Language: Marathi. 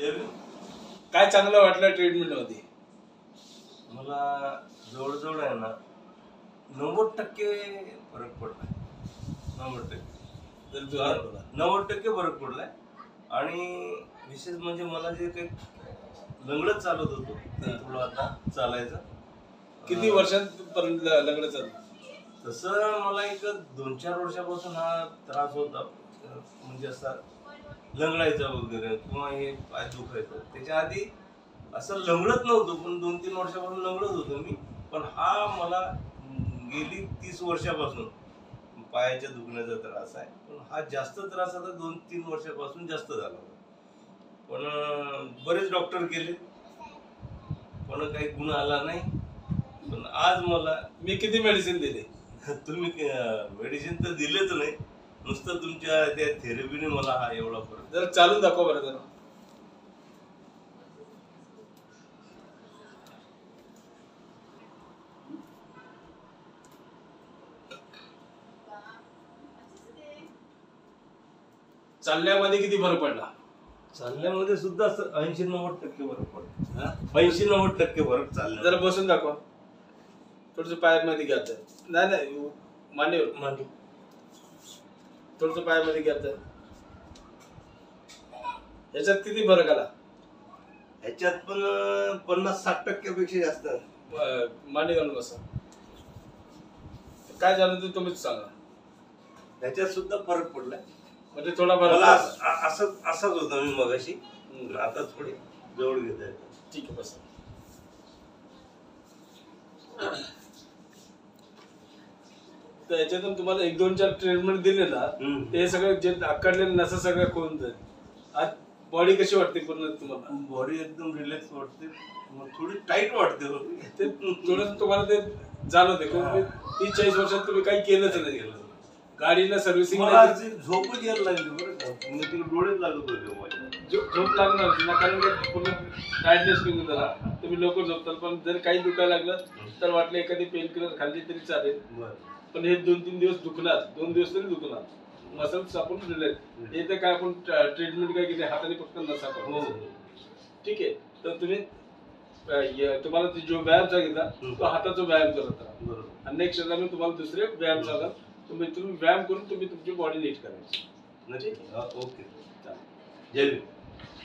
काय चांगलं वाटलं ट्रीटमेंट मध्ये? मला जवळजवळ आहे ना 90% फरक पडलाय. 90% फरक पडलाय. आणि विशेष म्हणजे मला जे काही लंगडत चालत होतो ते थोडं आता चालायचं. किती वर्षांपर्यंत लंगडत चालत? तसं मला एक 2-4 वर्षापासून हा त्रास होता, म्हणजे असा लंगडायचा वगैरे किंवा हे पाय दुखायचं. त्याच्या आधी असं लंगडत नव्हतं, पण 2-3 वर्षापासून लंगडत होतो मी. पण हा मला गेली 30 वर्षापासून पायाच्या दुखण्याचा त्रास आहे. पण हा जास्त त्रास आता 2-3 वर्षापासून जास्त झाला होता. पण बरेच डॉक्टर केले, पण काही गुण आला नाही. पण आज मला मी किती मेडिसिन दिले? तुम्ही मेडिसिन तर दिलेच नाही, नुसतं तुमच्या त्या थेरपीने मला हा एवढा फरक. जर चालून दाखव बरं जरा. चालण्यामध्ये किती फरक पडला? चालण्यामध्ये सुद्धा 80-90% फरक पडला. 80-90% फरक चालला. जरा बसून दाखवा. थोडस पायामध्ये घ्यायचं. नाही मांडीवर थोडस पायामध्ये घ्यायचं. याच्यात किती फरक आला? ह्याच्यात पण 50-60% पेक्षा जास्त. मांडी घालून बसा. काय झालं ते तुम्हीच सांगा. ह्याच्यात सुद्धा फरक पडलाय. म्हणजे थोडा फरक असाच होता मी मगाशी, आता थोडी जवळ घेत आहे. ठीक आहे, बस. तर याच्यातून तुम्हाला 1-2-4 ट्रीटमेंट दिले ना, ते सगळं जे आकडलेलं नसं सगळं खोलून जाईल. आज बॉडी कशी वाटते पूर्ण तुम्हाला? बॉडी एकदम रिलॅक्स वाटते, थोडी टाईट वाटते. ते थोडं तुम्हाला ते जाणवते. 30-40 वर्षात तुम्ही काही केलंच नाही. गाडीला सर्व्हिसिंग झोपच यायला लागली बरं का, डोळेच लागत होते. झोप लागणार ना, कारण पूर्ण टायर्डनेस निघून झाला. तुम्ही लवकर झोपताल. पण जर काही दुखायला लागलं तर वाटलं एखादी पेन किलर खाल्ली तरी चालेल. पण हे 2-3 दिवस दुखणार, 2 दिवस तरी दुखणार. मसल्स आपण रिलॅक्स. हे तर काय आपण ट्रीटमेंट काय केली, हाताने फक्त नसा पकडतो. ठीक आहे. तर तुम्ही तुम्हाला जो व्यायाम सांगितला तो हाताचा व्यायाम करत राहा. आणि नेक्स्ट मी तुम्हाला दुसरे व्यायाम सांगा. तुम्ही व्यायाम करून तुम्ही तुमची बॉडी नीट करायची. ओके, चालेल. जय